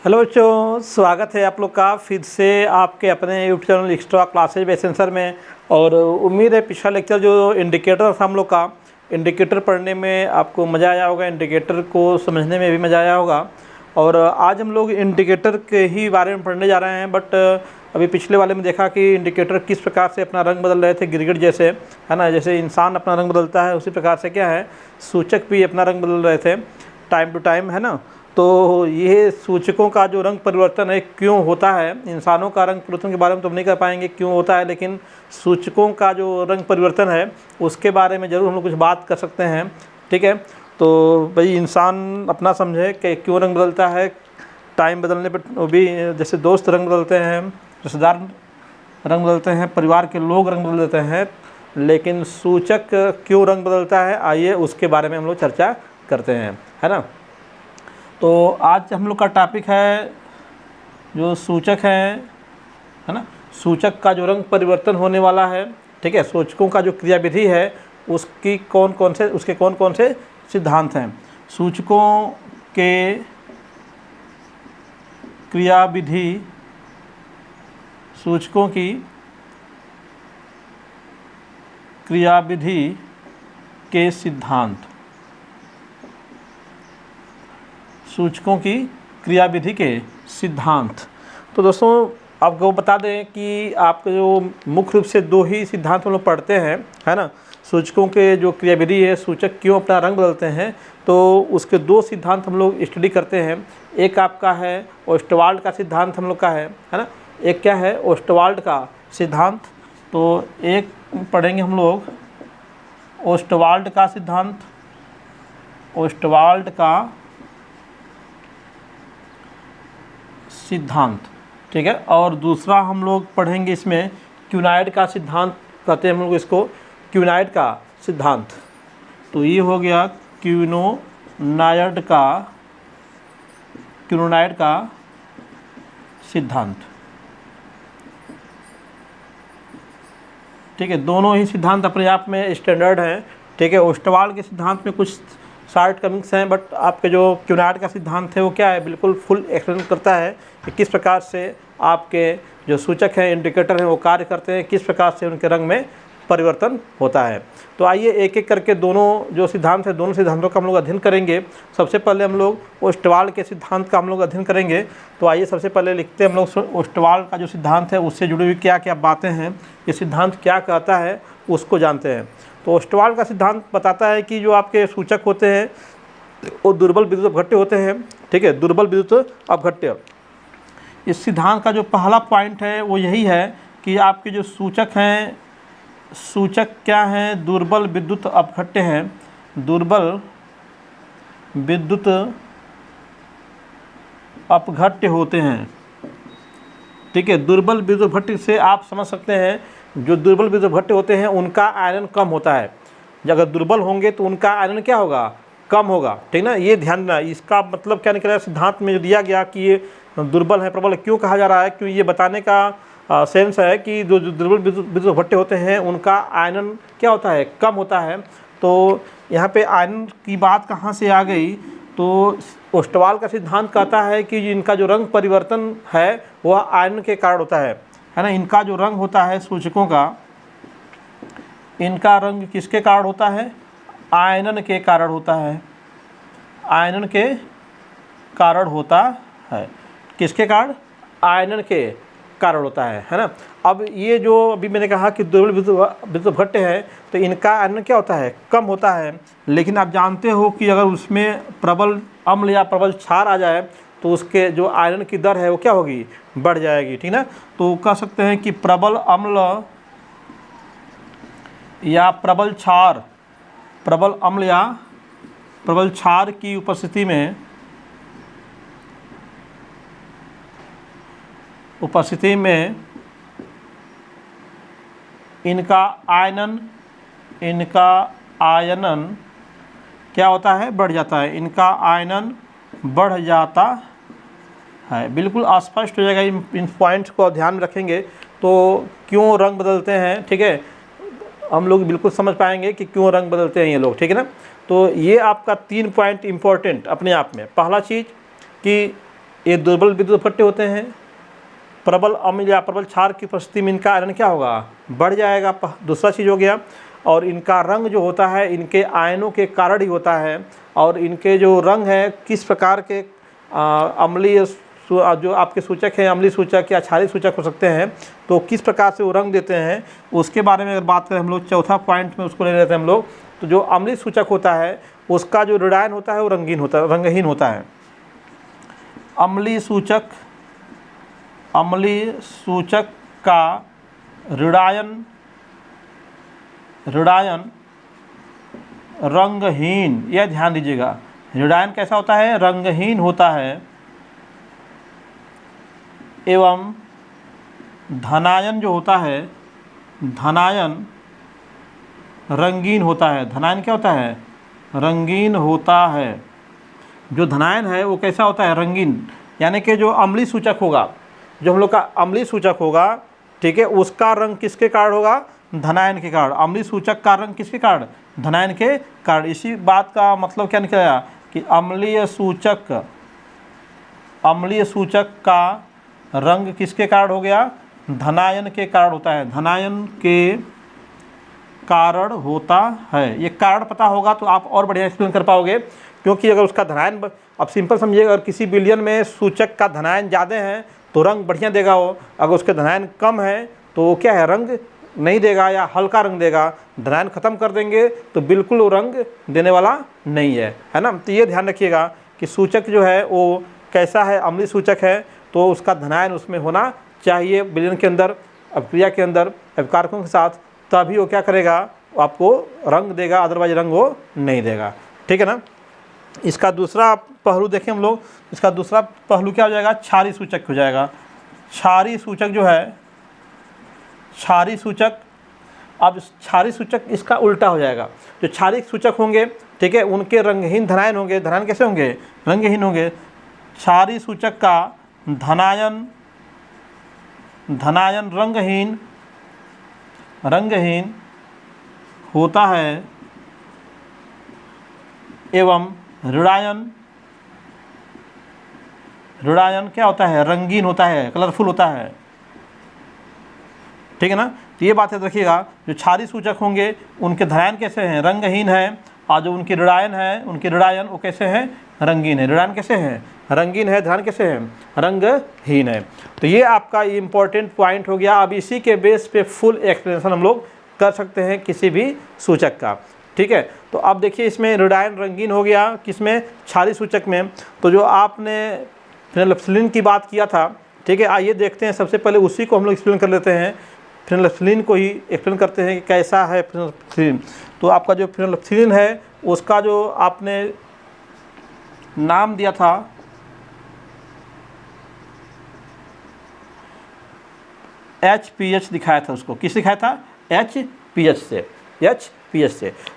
Hello बच्चों, स्वागत है आप लोग का फिर से आपके अपने YouTube channel extra classes base sensor में। और उम्मीद है पिछला लेक्चर जो इंडिकेटर था हम लोग का, इंडिकेटर पढ़ने में आपको मज़ा आया होगा, इंडिकेटर को समझने में भी मज़ा आया होगा। और आज हम लोग इंडिकेटर के ही बारे में पढ़ने जा रहे हैं। बट अभी पिछले वाले में देखा कि इंडिकेटर किस प्रकार से अपना रंग बदल रहे थे, गिरगिट जैसे, है ना। जैसे इंसान अपना रंग बदलता है उसी प्रकार से क्या है, सूचक भी अपना रंग बदल रहे थे टाइम टू टाइम, है ना। तो ये सूचकों का जो रंग परिवर्तन है क्यों होता है, इंसानों का रंग परिवर्तन के बारे में तो हम नहीं कर पाएंगे क्यों होता है, लेकिन सूचकों का जो रंग परिवर्तन है उसके बारे में ज़रूर हम लोग कुछ बात कर सकते हैं। ठीक है, तो भाई इंसान अपना समझे कि क्यों रंग बदलता है। टाइम बदलने पर वो भी, जैसे दोस्त रंग बदलते हैं, रिश्तेदार रंग बदलते हैं, परिवार के लोग रंग बदल देते हैं, लेकिन सूचक क्यों रंग बदलता है, आइए उसके बारे में हम लोग चर्चा करते हैं, है ना। तो आज हम लोग का टॉपिक है जो सूचक है ना। सूचक का जो रंग परिवर्तन होने वाला है, ठीक है, सूचकों का जो क्रियाविधि है उसके कौन कौन से सिद्धांत हैं। सूचकों के क्रियाविधि, सूचकों की क्रियाविधि के सिद्धांत, सूचकों की क्रियाविधि के सिद्धांत। तो दोस्तों आपको बता दें कि आपको जो मुख्य रूप से दो ही सिद्धांत हम लोग पढ़ते हैं, है ना। सूचकों के जो क्रियाविधि है, सूचक क्यों अपना रंग बदलते हैं, तो उसके दो सिद्धांत हम लोग स्टडी करते हैं। एक आपका है ओस्टवाल्ड का सिद्धांत हम लोग का है ना। एक क्या है, ओस्टवाल्ड का सिद्धांत। तो एक पढ़ेंगे हम लोग ओस्टवाल्ड का सिद्धांत, ओस्टवाल्ड का सिद्धांत, ठीक है। और दूसरा हम लोग पढ़ेंगे इसमें क्यूनाइड का सिद्धांत, कहते हैं हम लोग इसको, क्यूनाइड का सिद्धांत। तो ये हो गया क्यूनोनाइड का सिद्धांत, ठीक है। दोनों ही सिद्धांत अपने आप में स्टैंडर्ड हैं, ठीक है। ओस्टवाल्ड के सिद्धांत में कुछ शॉर्टकमिंग्स हैं, बट आपके जो क्यूनाइड का सिद्धांत है वो क्या है, बिल्कुल फुल एक्सप्लेन करता है कि किस प्रकार से आपके जो सूचक हैं, इंडिकेटर हैं, वो कार्य करते हैं, किस प्रकार से उनके रंग में परिवर्तन होता है। तो आइए एक एक करके दोनों जो सिद्धांत है, दोनों सिद्धांतों का हम लोग अध्ययन करेंगे। सबसे पहले हम लोग ओस्टवाल्ड के सिद्धांत का हम लोग अध्ययन करेंगे। तो आइए सबसे पहले लिखते हैं हम लोग ओस्टवाल्ड का जो सिद्धांत है उससे जुड़ी हुई क्या क्या बातें हैं, ये सिद्धांत क्या कहता है उसको जानते हैं। तो ओस्टवाल्ड का सिद्धांत बताता है कि जो आपके सूचक होते हैं वो दुर्बल विद्युत अपघट्य होते हैं, ठीक है, दुर्बल विद्युत अपघट्य। इस सिद्धांत का जो पहला पॉइंट है वो यही है कि आपके जो सूचक हैं, सूचक क्या हैं, दुर्बल विद्युत अपघट्य हैं, दुर्बल विद्युत अपघट्य होते हैं, ठीक है। दुर्बल विद्युत अपघट्य से आप समझ सकते हैं जो दुर्बल विद्युत अपघट्य होते हैं उनका आयरन कम होता है। अगर दुर्बल होंगे तो उनका आयरन क्या होगा, कम होगा, ठीक ना। ये ध्यान देना, इसका मतलब क्या निकला सिद्धांत में जो दिया गया कि ये दुर्बल है, प्रबल क्यों कहा जा रहा है, क्यों ये बताने का सेंस है कि जो दुर्बल विद्युत अपघट्य होते हैं उनका आयरन क्या होता है, कम होता है। तो यहाँ पे आयरन की बात कहाँ से आ गई, तो ओस्टवाल्ड का सिद्धांत कहता है कि इनका जो रंग परिवर्तन है वह आयरन के कारण होता है ना। इनका जो रंग होता है सूचकों का, इनका रंग किसके कारण होता है, आयनन के कारण होता है, आयनन के कारण होता है। किसके कारण, आयनन के कारण होता है ना। अब ये जो अभी मैंने कहा कि दुर्बल विद्युत अपघट्य है तो इनका आयरन क्या होता है, कम होता है। लेकिन आप जानते हो कि अगर उसमें प्रबल अम्ल या प्रबल क्षार आ जाए तो उसके जो आयरन की दर है वो क्या होगी, बढ़ जाएगी, ठीक ना। तो कह सकते हैं कि प्रबल अम्ल या प्रबल क्षार, प्रबल अम्ल या प्रबल क्षार की उपस्थिति में इनका आयनन क्या होता है, बढ़ जाता है, इनका आयनन बढ़ जाता है। बिल्कुल स्पष्ट हो जाएगा, इन पॉइंट्स को ध्यान में रखेंगे तो क्यों रंग बदलते हैं, ठीक है, हम लोग बिल्कुल समझ पाएंगे कि क्यों रंग बदलते हैं ये लोग, ठीक है ना। तो ये आपका 3 पॉइंट इम्पोर्टेंट अपने आप में। पहला चीज़ कि ये दुर्बल विद्युत भट्टे होते हैं। प्रबल अम्ल या प्रबल क्षार की उपस्थिति में इनका आयरन क्या होगा, बढ़ जाएगा। दूसरा चीज़ हो गया। और इनका रंग जो होता है इनके आयनों के कारण ही होता है। और इनके जो रंग है किस प्रकार के अम्लीय जो आपके सूचक हैं, अम्लीय सूचक या क्षारीय सूचक हो सकते हैं, तो किस प्रकार से वो रंग देते हैं उसके बारे में अगर बात करें हम लोग, चौथा पॉइंट में उसको ले लेते हैं हम लोग। तो जो अम्लीय सूचक होता है उसका जो ऋणायन होता है वो रंगहीन होता है। अम्लीय सूचक का ऋणायन रंगहीन, यह ध्यान दीजिएगा। ऋणायन कैसा होता है, रंगहीन होता है। एवं धनायन जो होता है, धनायन रंगीन होता है। धनायन क्या होता है, रंगीन होता है। जो धनायन है वो कैसा होता है, रंगीन। यानी कि जो अम्लीय सूचक होगा, जो हम लोग का अम्लीय सूचक होगा, ठीक है, उसका रंग किसके कारण होगा, धनायन के कारण। अम्लीय सूचक का रंग किसके कारण, धनायन के कारण। इसी बात का मतलब क्या निकला कि अम्लीय सूचक का रंग किसके कारण हो गया, धनायन के कारण होता है। धनायन के कारण होता है। ये कारण पता होगा तो आप और बढ़िया एक्सप्लेन कर पाओगे। क्योंकि अगर उसका धनायन, अब सिंपल समझिएगा, अगर किसी विलयन में सूचक का धनायन ज़्यादा है तो रंग बढ़िया देगा वो। अगर उसके धनायन कम है तो वो क्या है, रंग नहीं देगा या हल्का रंग देगा। धनायन ख़त्म कर देंगे तो बिल्कुल वो रंग देने वाला नहीं है ना। तो ये ध्यान रखिएगा कि सूचक जो है वो कैसा है, अम्लीय सूचक है तो उसका धनायन उसमें होना चाहिए विलयन के अंदर, अभिक्रिया के अंदर अभिकारकों के साथ, तभी वो क्या करेगा, आपको रंग देगा, अदरवाइज रंग वो नहीं देगा। ठीक है ना। इसका दूसरा पहलू देखें हम लोग। इसका दूसरा पहलू क्या हो जाएगा, क्षारीय सूचक हो जाएगा। क्षारीय सूचक जो है, क्षारीय सूचक, अब क्षारीय सूचक इसका उल्टा हो जाएगा। जो क्षारीय सूचक होंगे, ठीक है, उनके रंगहीन धनायन होंगे। धनायन कैसे होंगे, रंगहीन होंगे। क्षारीय सूचक का धनायन रंगहीन होता है एवं ऋणायन क्या होता है, रंगीन होता है, कलरफुल होता है। ठीक है ना। तो ये बात याद रखिएगा, जो क्षारीय सूचक होंगे उनके धनायन कैसे हैं, रंगहीन है। और जो उनके ऋणायन है, उनके ऋणायन वो कैसे हैं, रंगीन है। ऋणायन कैसे हैं, रंगीन है। धनायन कैसे हैं, रंगहीन है। तो ये आपका इम्पोर्टेंट पॉइंट हो गया। अब इसी के बेस पे फुल एक्सप्लेनेशन हम लोग कर सकते हैं किसी भी सूचक का। ठीक है। तो अब देखिए इसमें ऋणायन रंगीन हो गया, किसमें, क्षारीय सूचक में। तो जो आपने फेनोल्फथलीन की बात किया था, ठीक है, आइए देखते हैं। सबसे पहले उसी को हम लोग एक्सप्लेन कर लेते हैं। फेनोल्फथलीन को ही एक्सप्लेन करते हैं कि कैसा है फेनोल्फथलीन। तो आपका जो फेनोल्फथलीन है उसका जो आपने नाम दिया था HPH दिखाया था, उसको किस दिखाया था, HPH से।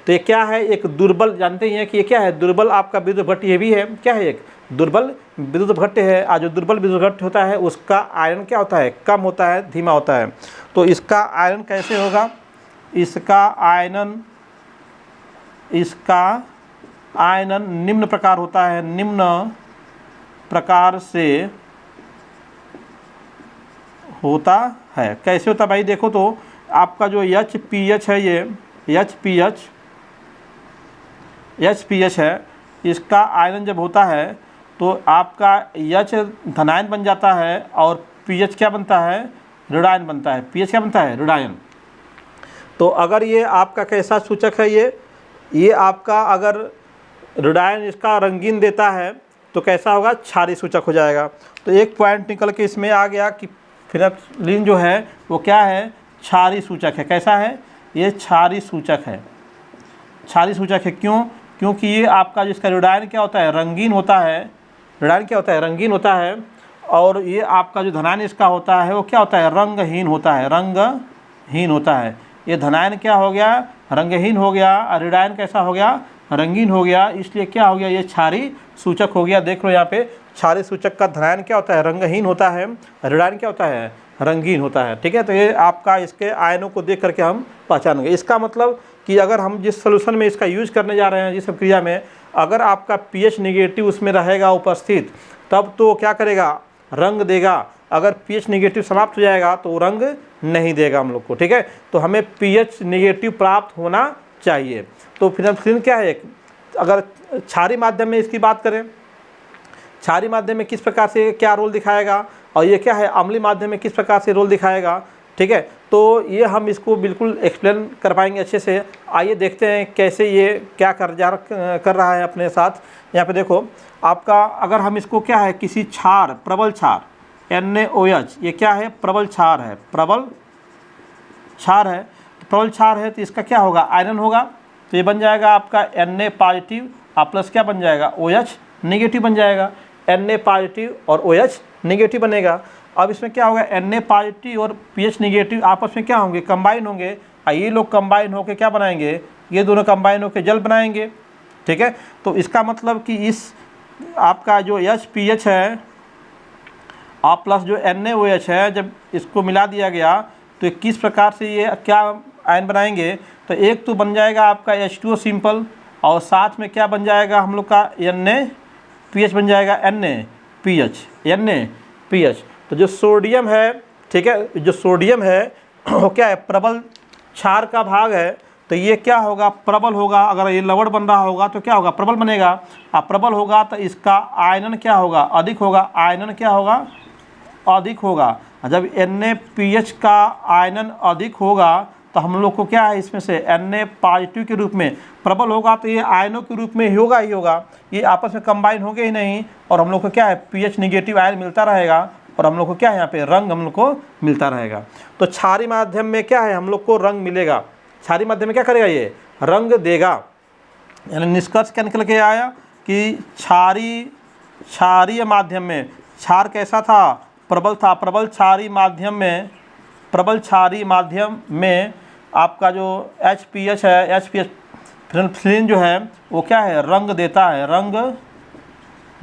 तो ये क्या है, एक दुर्बल, जानते ही हैं कि ये क्या है, दुर्बल आपका विद्युत भट्ट। ये भी है क्या है, एक दुर्बल विद्युत भट्ट है। आज जो दुर्बल विद्युत भट्ट होता है उसका आयरन क्या होता है, कम होता है, धीमा होता है। तो इसका आयरन कैसे होगा, इसका आयनन निम्न प्रकार होता है, निम्न प्रकार से होता है। कैसे होता है भाई, देखो तो आपका जो HPH है, ये HPH है, इसका आयरन जब होता है तो आपका H धनायन बन जाता है और PH क्या बनता है, ऋणायन बनता है। PH क्या बनता है, ऋणायन। तो अगर ये आपका कैसा सूचक है, ये आपका अगर ऋणायन इसका रंगीन देता है तो कैसा होगा, क्षारीय सूचक हो जाएगा। तो एक पॉइंट निकल के इसमें आ गया कि फेनोल्फथलीन जो है वो क्या है, क्षारीय सूचक है। कैसा है, ये क्षारीय सूचक है। क्षारीय सूचक है क्यों, क्योंकि ये आपका जिसका ऋणायन क्या होता है, रंगीन होता है। ऋणायन क्या होता है, रंगीन होता है। और ये आपका जो धनायन इसका होता है वो क्या होता है, रंगहीन होता है। ये धनायन क्या हो गया, रंगहीन हो गया, और ऋणायन कैसा हो गया, रंगीन हो गया। इसलिए क्या हो गया, ये क्षारीय सूचक हो गया। देख लो यहाँ पे, क्षारीय सूचक का धनायन क्या होता है, रंगहीन होता है, ऋणायन क्या होता है, रंगीन होता है। ठीक है। तो ये आपका इसके आयनों को देख करके हम पहचानेंगे। इसका मतलब कि अगर हम जिस सोल्यूशन में इसका यूज करने जा रहे हैं, जिस क्रिया में अगर आपका pH निगेटिव उसमें रहेगा उपस्थित, तब तो क्या करेगा, रंग देगा। अगर pH निगेटिव समाप्त हो जाएगा तो रंग नहीं देगा हम लोग को, ठीक है। तो हमें pH निगेटिव प्राप्त होना चाहिए। तो फिनोल्फ्थालीन क्या है, अगर क्षारीय माध्यम में इसकी बात करें, क्षारीय माध्यम में किस प्रकार से क्या रोल दिखाएगा, और ये क्या है, अम्लीय माध्यम में किस प्रकार से रोल दिखाएगा, ठीक है। तो ये हम इसको बिल्कुल एक्सप्लेन कर पाएंगे अच्छे से। आइए देखते हैं कैसे ये क्या कर रहा है अपने साथ। यहाँ पे देखो आपका, अगर हम इसको क्या है, किसी क्षार, प्रबल क्षार NaOH, ये क्या है, प्रबल क्षार है, प्रबल क्षार है। तो प्रबल क्षार है तो इसका क्या होगा, आयरन होगा। तो ये बन जाएगा आपका Na पॉजिटिव और प्लस क्या बन जाएगा, OH निगेटिव बन जाएगा। Na पॉजिटिव और OH निगेटिव बनेगा। अब इसमें क्या होगा, Na पॉजिटिव और pH निगेटिव आपस में क्या होंगे, कंबाइन होंगे। ये लोग कंबाइन होकर क्या बनाएंगे, ये दोनों कंबाइन होकर जल बनाएंगे, ठीक है। तो इसका मतलब कि इस आपका जो HPH है और प्लस जो NaOH है, जब इसको मिला दिया गया तो किस प्रकार से ये क्या आयन बनाएंगे। तो एक तो बन जाएगा आपका H2O सिंपल, और साथ में क्या बन जाएगा हम लोग का NaPH बन जाएगा, NaPH। तो जो सोडियम है, ठीक है, जो सोडियम है वो क्या है, प्रबल क्षार का भाग है। तो ये क्या होगा, प्रबल होगा। अगर ये लवण बन रहा होगा तो क्या होगा, प्रबल बनेगा। प्रबल होगा तो इसका आयनन क्या होगा, अधिक होगा। आयनन क्या होगा, अधिक होगा। जब NaPH का आयनन अधिक होगा तो हम लोग को क्या है, इसमें से Na पॉजिटिव के रूप में प्रबल होगा तो ये आयनों के रूप में ही होगा। ये आपस में कंबाइन होंगे ही नहीं, और हम लोग को क्या है, pH निगेटिव आयन मिलता रहेगा, और हम लोग को क्या है, यहाँ पे रंग हम लोग को मिलता रहेगा। तो क्षारीय माध्यम में क्या है, हम लोग को रंग मिलेगा। क्षारीय माध्यम में क्या करेगा, ये रंग देगा। यानी निष्कर्ष क्या निकल के आया कि क्षारीय माध्यम में क्षार कैसा था, प्रबल था। प्रबल क्षारीय माध्यम में आपका जो HPH है, HPH फिनोल्फ्थालीन जो है वो क्या है, रंग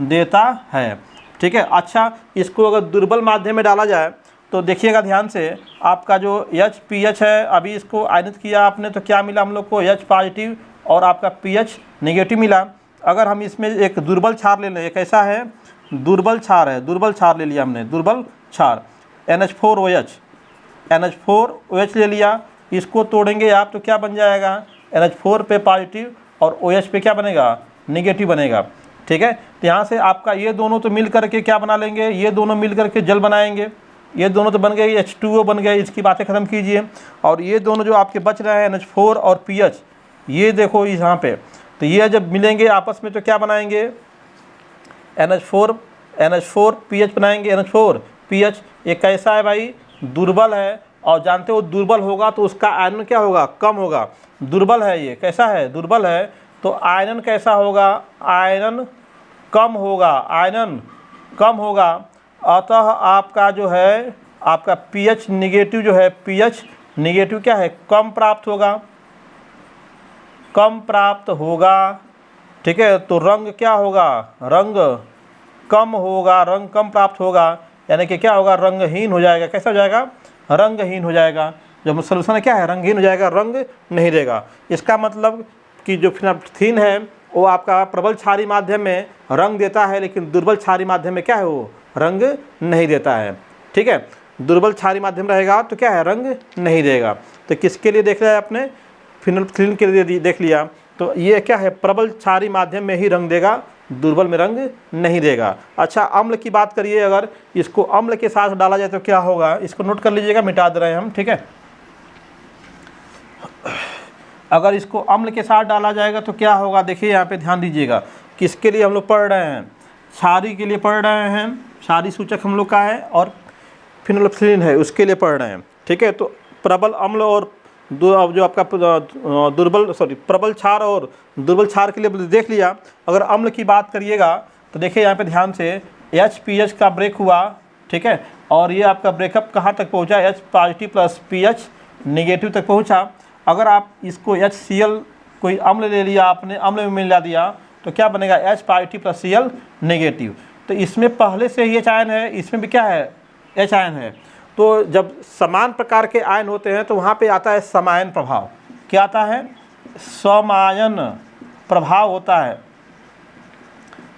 देता है, ठीक है। अच्छा, इसको अगर दुर्बल माध्यम में डाला जाए तो देखिएगा ध्यान से, आपका जो HPH है, अभी इसको आयनित किया आपने तो क्या मिला हम लोग को, H पॉजिटिव और आपका pH निगेटिव मिला। अगर हम इसमें एक दुर्बल क्षार ले लें, एक ऐसा है दुर्बल क्षार है, दुर्बल क्षार ले लिया हमने, दुर्बल क्षार NH4OH ले लिया। इसको तोड़ेंगे आप तो क्या बन जाएगा, NH4 पे पॉजिटिव और OH पे क्या बनेगा, निगेटिव बनेगा, ठीक है। तो यहाँ से आपका ये दोनों तो मिल करके क्या बना लेंगे, ये दोनों मिल करके जल बनाएंगे। ये दोनों तो बन गए, H2O बन गए, इसकी बातें ख़त्म कीजिए। और ये दोनों जो आपके बच रहे हैं NH4 और pH, ये देखो यहाँ पे, तो ये जब मिलेंगे आपस में तो क्या बनाएंगे, NH4 pH बनाएंगे। NH4 pH ये कैसा है भाई, दुर्बल है। और जानते हो दुर्बल होगा तो उसका आयनन क्या होगा, कम होगा। दुर्बल है, ये कैसा है, दुर्बल है, तो आयनन कैसा होगा, आयनन कम होगा। अतः आपका जो है, आपका pH निगेटिव जो है, pH निगेटिव क्या है, कम प्राप्त होगा, ठीक है। तो रंग क्या होगा, रंग कम प्राप्त होगा, यानी कि क्या होगा, रंगहीन हो जाएगा। कैसा हो जाएगा, रंगहीन हो जाएगा। जब सोल्यूशन क्या है, रंगहीन हो जाएगा, रंग नहीं देगा। इसका मतलब कि जो फिनोल्फ्थालीन है वो आपका प्रबल क्षारीय माध्यम में रंग देता है, लेकिन दुर्बल क्षारीय माध्यम में क्या है, वो रंग नहीं देता है, ठीक है। दुर्बल क्षारीय माध्यम रहेगा तो क्या है, रंग नहीं देगा। तो किसके लिए देख रहा है आपने, फिनोल्फ्थालीन के लिए देख लिया। तो ये क्या है, प्रबल क्षारीय माध्यम में ही रंग देगा, दुर्बल में रंग नहीं देगा। अच्छा, अम्ल की बात करिए, अगर इसको अम्ल के साथ डाला जाए तो क्या होगा, इसको नोट कर लीजिएगा, मिटा दे रहे हैं हम, ठीक है। अगर इसको अम्ल के साथ डाला जाएगा तो क्या होगा, देखिए यहाँ पे ध्यान दीजिएगा, किसके लिए हम लोग पढ़ रहे हैं, क्षारीय के लिए पढ़ रहे हैं। क्षारीय सूचक हम लोग का है और फिनोल्फ्थालीन है, उसके लिए पढ़ रहे हैं, ठीक है। तो प्रबल अम्ल और जो आपका प्रबल क्षार और दुर्बल क्षार के लिए देख लिया। अगर अम्ल की बात करिएगा तो देखिए यहाँ पे ध्यान से, HPH का ब्रेक हुआ, ठीक है, और ये आपका ब्रेकअप कहाँ तक पहुँचा, H positive plus pH negative तक पहुँचा। अगर आप इसको HCl कोई अम्ल ले लिया आपने, अम्ल में मिला दिया तो क्या बनेगा, H positive plus Cl negative. तो इसमें पहले से ही H आयन है, इसमें भी क्या है, H आयन है। तो जब समान प्रकार के आयन होते हैं तो वहाँ पे आता है समायन प्रभाव। क्या आता है, समायन प्रभाव होता है।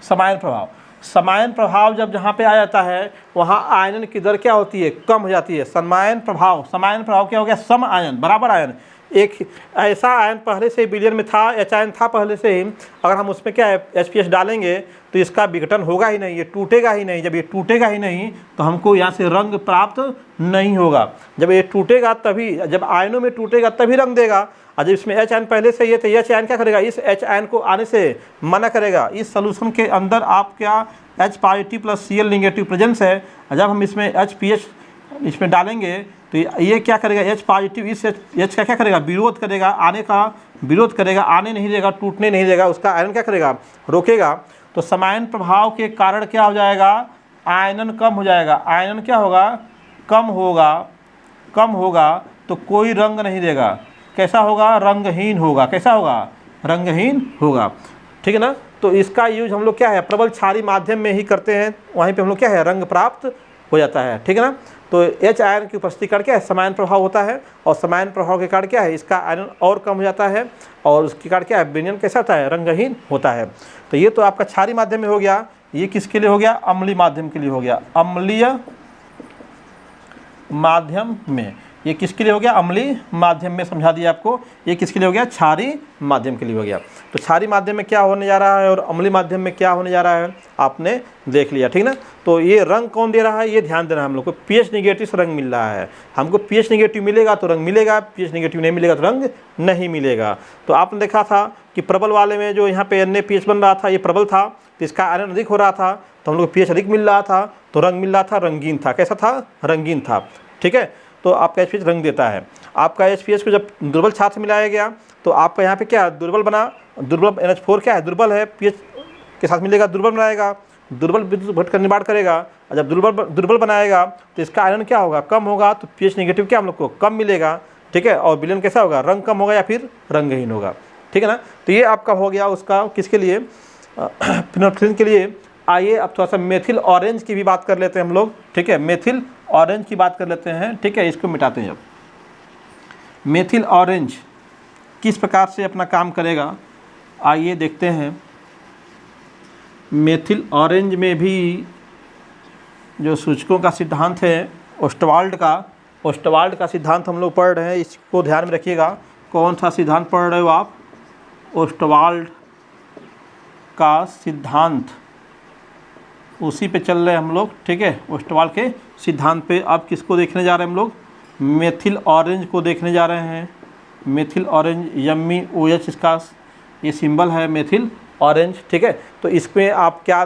समायन प्रभाव, समायन प्रभाव जब जहाँ पे आ जाता है वहाँ आयनन की दर क्या होती है, कम हो जाती है। समायन प्रभाव क्या हो गया, सम आयन, बराबर आयन। एक ऐसा आयन पहले से विलयन में था, एच आयन था पहले से ही, अगर हम उसमें क्या है H डालेंगे तो इसका विघटन होगा ही नहीं, ये टूटेगा ही नहीं। जब ये टूटेगा ही नहीं तो हमको यहाँ से रंग प्राप्त नहीं होगा। जब ये टूटेगा तभी, जब आयनों में टूटेगा तभी रंग देगा। और जब इसमें एच आयन पहले से ही है तो एच आयन क्या करेगा, इस एच आयन को आने से मना करेगा। इस सोल्यूशन के अंदर आप क्या H positive plus Cl negative presence है। जब हम इसमें HPH इसमें डालेंगे तो ये क्या करेगा, H पॉजिटिव इस H का क्या करेगा, विरोध करेगा, आने का विरोध करेगा, आने नहीं देगा, टूटने नहीं देगा, उसका आयन क्या करेगा, रोकेगा। तो समायन प्रभाव के कारण क्या हो जाएगा, आयनन कम हो जाएगा। आयनन क्या होगा, कम होगा। कम होगा तो कोई रंग नहीं देगा। कैसा होगा, रंगहीन होगा। कैसा होगा, रंगहीन होगा। ठीक है ना। तो इसका यूज हम लोग क्या है, प्रबल क्षारीय माध्यम में ही करते हैं, वहीं पे हम लोग क्या है, रंग प्राप्त हो जाता है। ठीक है ना। तो एच आयन की उपस्थिति कारण क्या है, समायन प्रभाव होता है, और समायन प्रभाव के कारण क्या है, इसका आयरन और कम हो जाता है, और उसके कारण क्या है, विलयन कैसा होता है, रंगहीन होता है। तो ये तो आपका क्षारीय माध्यम में हो गया। ये किसके लिए हो गया, अम्लीय माध्यम के लिए हो गया। अम्लीय माध्यम में, ये किसके लिए हो गया, अम्लीय माध्यम में समझा दिया आपको। ये किसके लिए हो गया, क्षारीय माध्यम के लिए हो गया। तो क्षारीय माध्यम में क्या होने जा रहा है और अम्लीय माध्यम में क्या होने जा रहा है आपने देख लिया। ठीक ना। तो ये रंग कौन दे रहा है, ये ध्यान देना है हम लोग को। पीएच नेगेटिव से रंग मिल रहा है हमको। पीएच नेगेटिव मिलेगा तो रंग मिलेगा, पीएच नेगेटिव नहीं मिलेगा तो रंग नहीं मिलेगा। तो आपने देखा था कि प्रबल वाले में जो यहाँ पे NaPH बन रहा था, ये प्रबल था तो इसका आयरन अधिक हो रहा था, तो हम लोग को पीएच अधिक मिल रहा था, तो रंग मिल रहा था, रंगीन था। कैसा था, रंगीन था। ठीक है। तो आपका HPH रंग देता है। आपका HPH को जब दुर्बल क्षार से मिलाया गया तो आपका यहाँ पे क्या दुर्बल बना, दुर्बल NH4 क्या है, दुर्बल है, पीएच के साथ मिलेगा, दुर्बल बनाएगा, दुर्बल विद्युत भट्ट का निर्माण करेगा। और जब दुर्बल बनाएगा तो इसका आयरन क्या होगा, कम होगा, तो पीएच नेगेटिव क्या हम लोग को कम मिलेगा। ठीक है। और विलयन कैसा होगा, रंग कम होगा या फिर रंगहीन होगा। ठीक है ना। तो ये आपका हो गया उसका किसके लिए, फिनोल्फ्थालीन के लिए। आइए अब थोड़ा सा मेथिल ऑरेंज की भी बात कर लेते हैं हम लोग। ठीक है, मेथिल ऑरेंज की बात कर लेते हैं। ठीक है, इसको मिटाते हैं। अब मेथिल ऑरेंज किस प्रकार से अपना काम करेगा, आइए देखते हैं। मेथिल ऑरेंज में भी जो सूचकों का सिद्धांत है ओस्टवाल्ड का सिद्धांत हम लोग पढ़ रहे हैं, इसको ध्यान में रखिएगा। कौन सा सिद्धांत पढ़ रहे हो आप, ओस्टवाल्ड का सिद्धांत, उसी पे चल रहे हैं हम लोग। ठीक है, ओस्टवाल्ड के सिद्धांत पे। अब किसको देखने जा रहे हैं हम लोग, मेथिल ऑरेंज को देखने जा रहे हैं। मेथिल ऑरेंज MEOH इसका ये सिंबल है, मेथिल ऑरेंज। ठीक है। तो इसमें आप क्या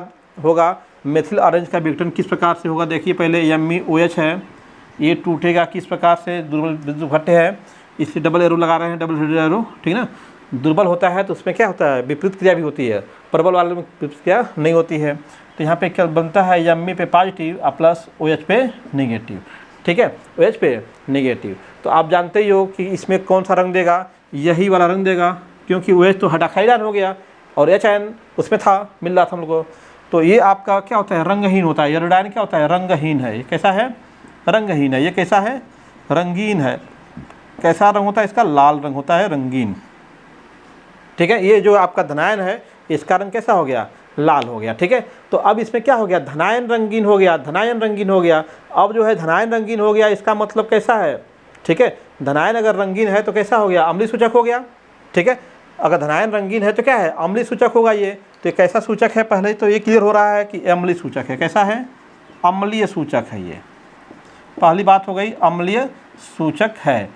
होगा, मेथिल ऑरेंज का विघटन किस प्रकार से होगा, देखिए। पहले MEOH है, ये टूटेगा किस प्रकार से, दुर्बल विद्युत भट्ट है, इसलिए डबल एरो लगा रहे हैं, डबल हेडेड एरो। ठीक है ना। दुर्बल होता है तो उसमें क्या होता है, विपरीत क्रिया भी होती है, प्रबल वाले में विपरीत क्रिया नहीं होती है। तो यहाँ पे क्या बनता है, Me पे पॉजिटिव और प्लस OH पे नेगेटिव। ठीक है, OH पे नेगेटिव। तो आप जानते ही हो कि इसमें कौन सा रंग देगा, यही वाला रंग देगा, क्योंकि OH तो हाइड्रोक्साइड आयन हो गया और H आयन उसमें था, मिल रहा था हम लोग को। तो ये आपका क्या होता है, रंगहीन होता है। एरोडाइन क्या होता है, रंगहीन है। ये कैसा है, रंगहीन है। ये कैसा है, रंगीन है। कैसा रंग होता है इसका, लाल रंग होता है, रंगीन। ठीक है। ये जो आपका धनायन है इसका रंग कैसा हो गया, लाल हो गया। ठीक है। तो अब इसमें क्या हो गया, धनायन रंगीन हो गया, धनायन रंगीन हो गया। अब जो है धनायन रंगीन हो गया, इसका मतलब कैसा है। ठीक है, धनायन अगर रंगीन है तो कैसा हो गया, अम्लीय सूचक हो गया। ठीक है, अगर धनायन रंगीन है तो क्या है, अम्लीय सूचक होगा ये। तो कैसा सूचक है, पहले तो ये क्लियर हो रहा है कि अम्लीय सूचक है। कैसा है, अम्लीय सूचक है। ये पहली बात हो गई, अम्लीय सूचक है।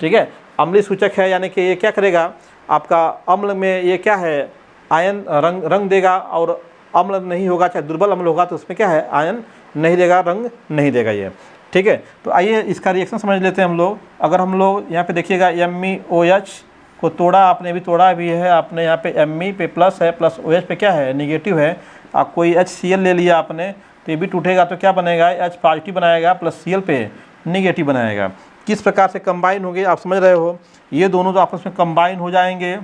ठीक है, अम्लीय सूचक है यानी कि ये क्या करेगा, आपका अम्ल में ये क्या है, आयन रंग देगा, और अम्ल नहीं होगा, चाहे दुर्बल अम्ल होगा तो उसमें क्या है, आयन नहीं देगा, रंग नहीं देगा ये। ठीक है। तो आइए इसका रिएक्शन समझ लेते हैं हम लोग। अगर हम लोग यहाँ पे देखिएगा, MEOH को तोड़ा, आपने भी तोड़ा भी है, आपने यहाँ पे Me पे प्लस है, प्लस OH पे क्या है, नेगेटिव है। आप कोई HCl ले लिया आपने तो ये भी टूटेगा, तो क्या बनेगा, H पॉजिटिव बनाएगा, प्लस Cl पे नेगेटिव बनाएगा। किस प्रकार से कंबाइन होंगे आप समझ रहे हो, ये दोनों तो आपस में कंबाइन हो जाएंगे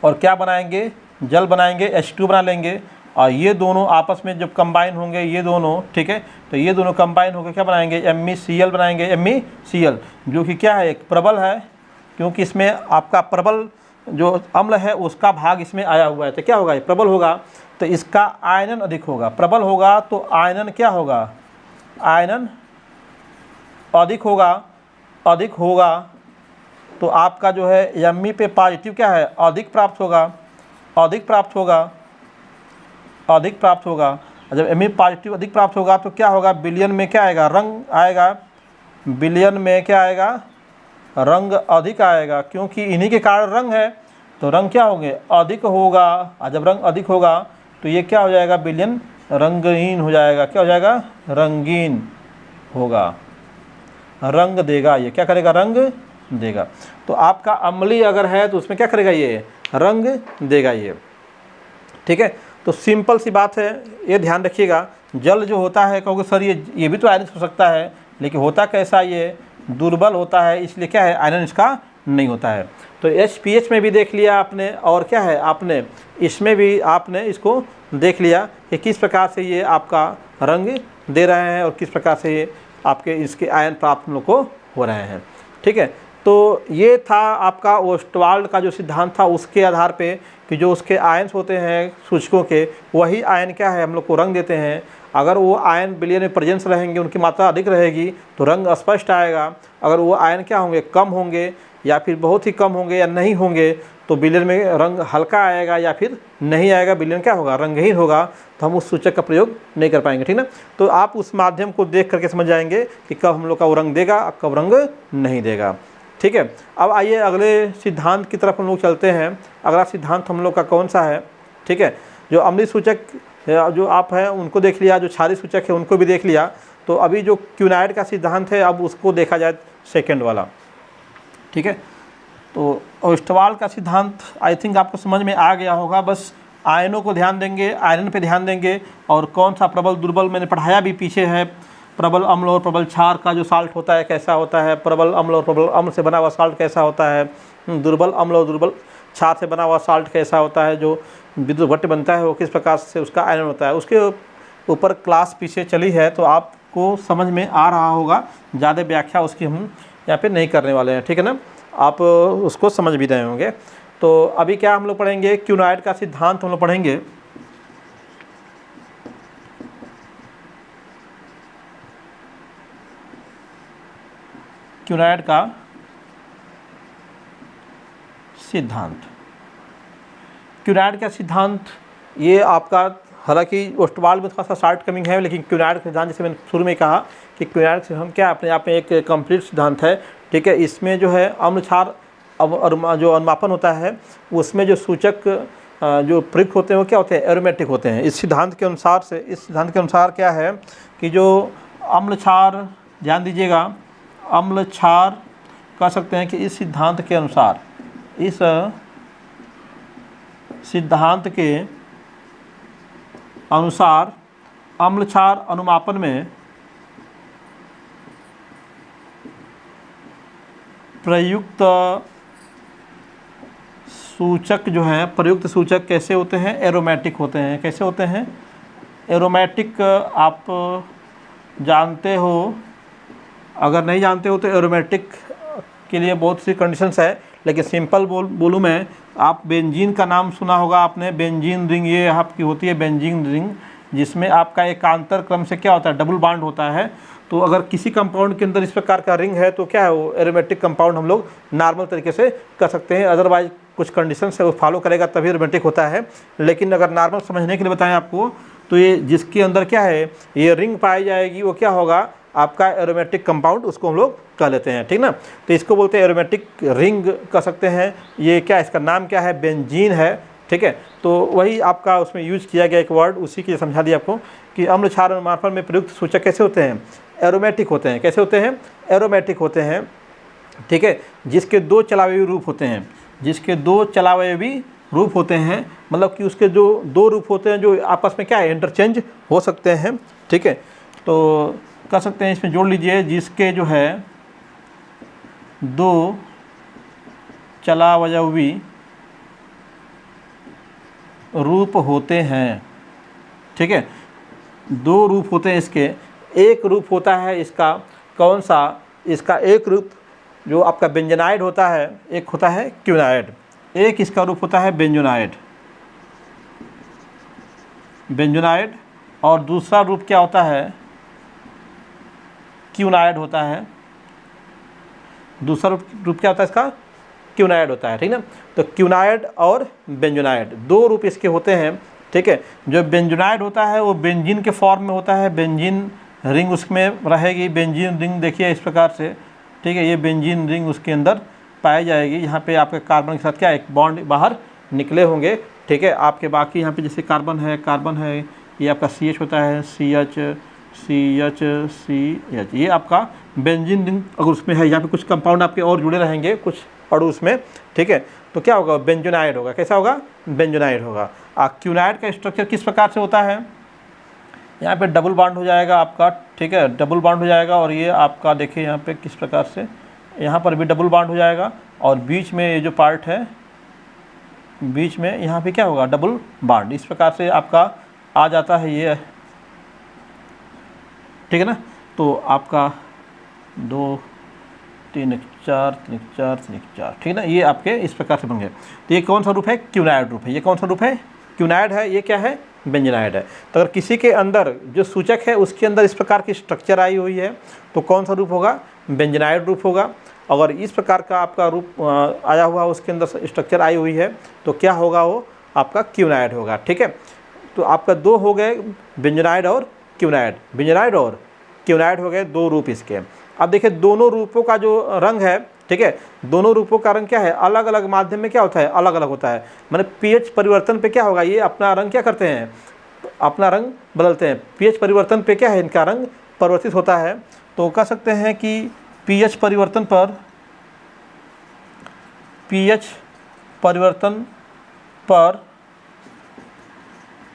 और क्या बनाएंगे, जल बनाएंगे, H2 बना लेंगे। और ये दोनों आपस में जब कंबाइन होंगे ये दोनों, ठीक है, तो ये दोनों कंबाइन होकर क्या बनाएंगे, MECl बनाएंगे। MECl जो कि क्या है, एक प्रबल है, क्योंकि इसमें आपका प्रबल जो अम्ल है उसका भाग इसमें आया हुआ है, तो क्या होगा, ये प्रबल होगा तो इसका आयनन अधिक होगा। प्रबल होगा तो आयनन क्या होगा, आयनन अधिक होगा। अधिक होगा तो आपका जो है Me पे पॉजिटिव क्या है, अधिक प्राप्त होगा, अधिक प्राप्त होगा, अधिक प्राप्त होगा। जब Me पॉजिटिव अधिक प्राप्त होगा तो क्या होगा, विलयन में क्या आएगा, रंग आएगा। विलयन में क्या आएगा, रंग अधिक आएगा, क्योंकि इन्हीं के कारण रंग है, तो रंग क्या होंगे, अधिक होगा। और जब रंग अधिक होगा तो ये क्या हो जाएगा, विलयन रंगहीन हो जाएगा। क्या हो जाएगा, रंगीन होगा, रंग देगा। ये क्या करेगा, रंग देगा। तो आपका अम्लीय अगर है तो उसमें क्या करेगा, ये रंग देगा ये। ठीक है, तो सिंपल सी बात है, ये ध्यान रखिएगा। जल जो होता है, कहोगे सर ये भी तो आयरन हो सकता है, लेकिन होता कैसा, ये दुर्बल होता है, इसलिए क्या है, आयरन इसका नहीं होता है। तो HPH में भी देख लिया आपने, और क्या है, आपने इसमें भी आपने इसको देख लिया कि किस प्रकार से ये आपका रंग दे रहे हैं और किस प्रकार से ये आपके इसके आयन प्राप्त हम लोग को हो रहे हैं। ठीक है, तो ये था आपका ओस्टवाल्ड का जो सिद्धांत था, उसके आधार पे कि जो उसके आयन्स होते हैं सूचकों के, वही आयन क्या है, हम लोग को रंग देते हैं। अगर वो आयन विलयन में प्रेजेंस रहेंगे, उनकी मात्रा अधिक रहेगी तो रंग स्पष्ट आएगा। अगर वो आयन क्या होंगे, कम होंगे या फिर बहुत ही कम होंगे या नहीं होंगे तो विलयन में रंग हल्का आएगा या फिर नहीं आएगा, विलयन क्या होगा, रंगहीन होगा, तो हम उस सूचक का प्रयोग नहीं कर पाएंगे। ठीक ना, तो आप उस माध्यम को देख करके समझ जाएंगे कि कब हम लोग का वो रंग देगा, कब रंग नहीं देगा। ठीक है, अब आइए अगले सिद्धांत की तरफ हम लोग चलते हैं। अगला सिद्धांत हम लोग का कौन सा है, ठीक है, जो अम्लीय सूचक जो आप हैं उनको देख लिया, जो क्षारीय सूचक है उनको भी देख लिया। तो अभी जो क्यूनाइड का सिद्धांत है, अब उसको देखा जाए सेकेंड वाला। ठीक है, तो ओस्टवाल्ड का सिद्धांत आई थिंक आपको समझ में आ गया होगा। बस आयनों को ध्यान देंगे, आयरन पे ध्यान देंगे, और कौन सा प्रबल दुर्बल मैंने पढ़ाया भी पीछे है। प्रबल अम्ल और प्रबल क्षार का जो साल्ट होता है कैसा होता है, प्रबल अम्ल और प्रबल अम्ल से बना हुआ साल्ट कैसा होता है, दुर्बल अम्ल और दुर्बल क्षार से बना हुआ साल्ट कैसा होता है, जो विद्युत भट्ट बनता है वो किस प्रकार से उसका आयरन होता है, उसके ऊपर क्लास पीछे चली है, तो आपको समझ में आ रहा होगा। ज़्यादा व्याख्या उसकी हम यहाँ पे नहीं करने वाले हैं। ठीक है ना, आप उसको समझ भी रहे होंगे। तो अभी क्या हम लोग पढ़ेंगे, क्यूनाइड का सिद्धांत हम लोग पढ़ेंगे। क्यूनाइड का सिद्धांत, क्यूनाइड का सिद्धांत ये आपका, हालांकि ओस्टवाल्ड में थोड़ा सा शॉर्ट कमिंग है, लेकिन क्यूनाइड का सिद्धांत जैसे मैंने शुरू में कहा कि क्यूनाइड से हम क्या अपने आप में एक कंप्लीट सिद्धांत है। ठीक है, इसमें जो है अम्ल क्षार जो अनुमापन होता है उसमें जो सूचक जो प्रयुक्त होते हैं वो क्या होते हैं, एरोमेटिक होते हैं। इस सिद्धांत के अनुसार क्या है कि जो अम्ल क्षार, ध्यान दीजिएगा, अम्ल क्षार कह सकते हैं कि इस सिद्धांत के अनुसार, इस सिद्धांत के अनुसार अम्ल क्षार अनुमापन में प्रयुक्त सूचक जो हैं, प्रयुक्त सूचक कैसे होते हैं, एरोमेटिक होते हैं। कैसे होते हैं, एरोमेटिक। आप जानते हो, अगर नहीं जानते हो तो एरोमेटिक के लिए बहुत सी कंडीशंस है, लेकिन सिंपल बोलूँ मैं, आप बेंजीन का नाम सुना होगा आपने, बेंजीन रिंग, ये आपकी होती है बेंजीन रिंग, जिसमें आपका एकांतर क्रम से क्या होता है, डबल बॉन्ड होता है। तो अगर किसी कंपाउंड के अंदर इस प्रकार का रिंग है तो क्या है, वो एरोमेटिक कंपाउंड हम लोग नॉर्मल तरीके से कर सकते हैं। अदरवाइज कुछ कंडीशंस है वो फॉलो करेगा तभी एरोमेटिक होता है। लेकिन अगर नॉर्मल समझने के लिए बताएं आपको, तो ये जिसके अंदर क्या है, ये रिंग पाई जाएगी, वो क्या होगा, आपका एरोमेटिक कंपाउंड, उसको हम लोग कह लेते हैं। ठीक ना, तो इसको बोलते हैं एरोमेटिक रिंग कह सकते हैं। ये क्या, इसका नाम क्या है, बेंजीन है। ठीक है, तो वही आपका उसमें यूज किया गया एक वर्ड, उसी के समझा दिया आपको कि अम्ल क्षार अनुमापन में प्रयुक्त सूचक कैसे होते हैं, एरोमेटिक होते हैं। कैसे होते हैं, एरोमेटिक होते हैं। ठीक है, जिसके दो चलावयवी रूप होते हैं, जिसके दो चलावयवी रूप होते हैं, मतलब कि उसके जो दो रूप होते हैं जो आपस में क्या है, इंटरचेंज हो सकते हैं। ठीक है, तो कर सकते हैं, इसमें जोड़ लीजिए, जिसके जो है दो चलावयवी रूप होते हैं। ठीक है, दो रूप होते हैं इसके। एक रूप होता है इसका, कौन सा, इसका एक रूप जो आपका बेंजोनाइड होता है, एक होता है क्विनाइड, एक इसका रूप होता है बेंजोनाइड, बेंजोनाइड, और दूसरा रूप क्या होता है, क्विनाइड होता है। दूसरा रूप क्या होता है इसका, क्विनाइड होता है, ठीक ना। तो क्विनाइड और बेंजोनाइड दो रूप इसके होते हैं, ठीक है। जो बेंजोनाइड होता है वो बेंजीन के फॉर्म में होता है, बेंजीन रिंग उसमें रहेगी, बेंजीन रिंग देखिए इस प्रकार से, ठीक है। ये बेंजीन रिंग उसके अंदर पाई जाएगी, यहाँ पे आपके कार्बन के साथ क्या एक बॉन्ड बाहर निकले होंगे, ठीक है। आपके बाकी यहाँ पे जैसे कार्बन है, ये आपका CH होता है, CH, ये आपका बेंजीन रिंग अगर उसमें है, यहाँ पे कुछ कंपाउंड आपके और जुड़े रहेंगे, कुछ अणु उसमें, ठीक है। तो क्या होगा, बेंजोनाइड होगा। कैसा होगा, बेंजोनाइड होगा। क्विनाइड का स्ट्रक्चर किस प्रकार से होता है, यहाँ पे डबल बॉन्ड हो जाएगा आपका, ठीक है, डबल बॉन्ड हो जाएगा। और ये आपका देखिए यहाँ पे किस प्रकार से, यहाँ पर भी डबल बॉन्ड हो जाएगा, और बीच में ये जो पार्ट है, बीच में यहाँ पे क्या होगा, डबल बॉन्ड। इस प्रकार से आपका आ जाता है ये, ठीक है ना। तो आपका 2 3 4 3 4 3 4, ठीक है ना। ये आपके इस प्रकार से बन गए। तो ये कौन सा रूप है, क्विनाइड रूप है। ये कौन सा रूप है, क्विनाइड है। ये क्या है, बेंजोनाइड है। तो अगर किसी के अंदर जो सूचक है उसके अंदर इस प्रकार की स्ट्रक्चर आई हुई है तो कौन सा रूप होगा, बेंजोनाइड रूप होगा। अगर इस प्रकार का आपका रूप आया हुआ उसके अंदर स्ट्रक्चर आई हुई है तो क्या होगा, वो आपका क्विनाइड होगा, ठीक है। तो आपका दो हो गए, बेंजोनाइड और क्विनाइड, बेंजोनाइड और क्विनाइड हो गए दो रूप इसके। अब देखिए दोनों रूपों का जो रंग है, ठीक है, दोनों रूपों का रंग क्या है, अलग अलग माध्यम में क्या होता है, अलग अलग होता है। माने pH परिवर्तन पे क्या होगा, ये अपना रंग क्या करते हैं, अपना रंग बदलते हैं। pH परिवर्तन पे क्या है, इनका रंग परिवर्तित होता है। तो कह सकते हैं कि pH परिवर्तन पर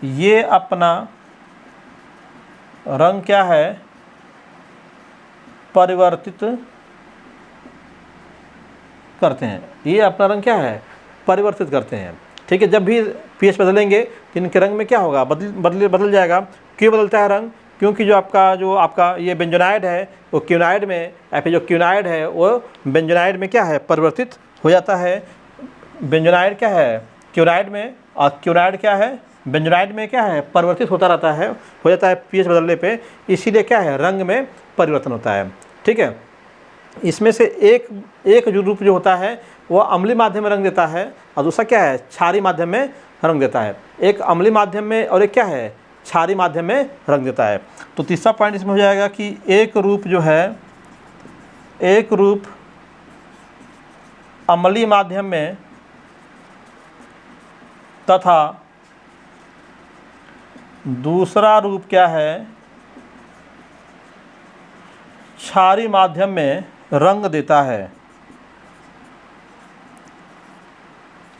ये अपना रंग क्या है, परिवर्तित करते हैं। ये अपना रंग क्या है, परिवर्तित करते हैं, ठीक है। जब भी pH बदलेंगे तो इनके रंग में क्या होगा, बदल जाएगा। क्यों बदलता है रंग, क्योंकि जो आपका ये बेंजोनाइड है वो क्विनाइड में, या फिर जो क्विनाइड है वो बेंजोनाइड में क्या है, परिवर्तित हो जाता है। बेंजोनाइड क्या है, क्विनाइड में, और क्विनाइड क्या है, बेंजोनाइड में क्या है, परिवर्तित होता रहता है, हो जाता है pH बदलने पे। इसीलिए क्या है, रंग में परिवर्तन होता है, ठीक है। इसमें से एक जो रूप जो होता है वो अम्लीय माध्यम में रंग देता है, और दूसरा क्या है, क्षारीय माध्यम में रंग देता है। एक अम्लीय माध्यम में और एक क्या है, क्षारीय माध्यम में रंग देता है। तो तीसरा पॉइंट इसमें हो जाएगा कि एक रूप जो है, एक रूप अम्लीय माध्यम में तथा दूसरा रूप क्या है, क्षारीय माध्यम में रंग देता है,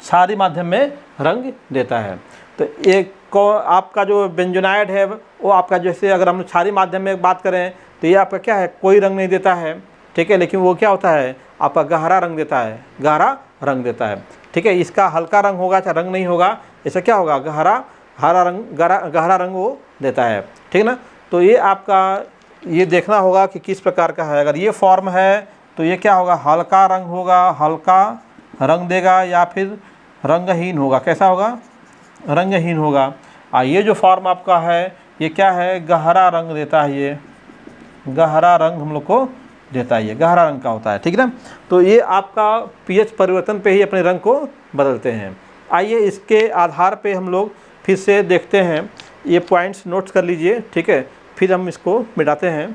क्षारीय माध्यम में रंग देता है। तो एक को आपका जो बेंजोनाइड है वो आपका, जैसे अगर हम क्षारीय माध्यम में बात करें तो ये आपका क्या है, कोई रंग नहीं देता है, ठीक है। लेकिन वो क्या होता है, आपका गहरा रंग देता है, गहरा रंग देता है, ठीक है। इसका हल्का रंग होगा चाहे रंग नहीं होगा, इससे क्या होगा, गहरा रंग वो देता है, ठीक है ना। तो ये आपका ये देखना होगा कि किस प्रकार का है। अगर ये फॉर्म है तो ये क्या होगा, हल्का रंग होगा, हल्का रंग देगा, या फिर रंगहीन होगा। कैसा होगा, रंगहीन होगा। ये जो फॉर्म आपका है ये क्या है, गहरा रंग देता है, ये गहरा रंग हम लोग को देता है, ये गहरा रंग का होता है, ठीक है ना। तो ये आपका pH परिवर्तन पे ही अपने रंग को बदलते हैं। आइए इसके आधार पे हम लोग फिर से देखते हैं, ये पॉइंट्स नोट कर लीजिए, ठीक है, फिर हम इसको मिटाते हैं।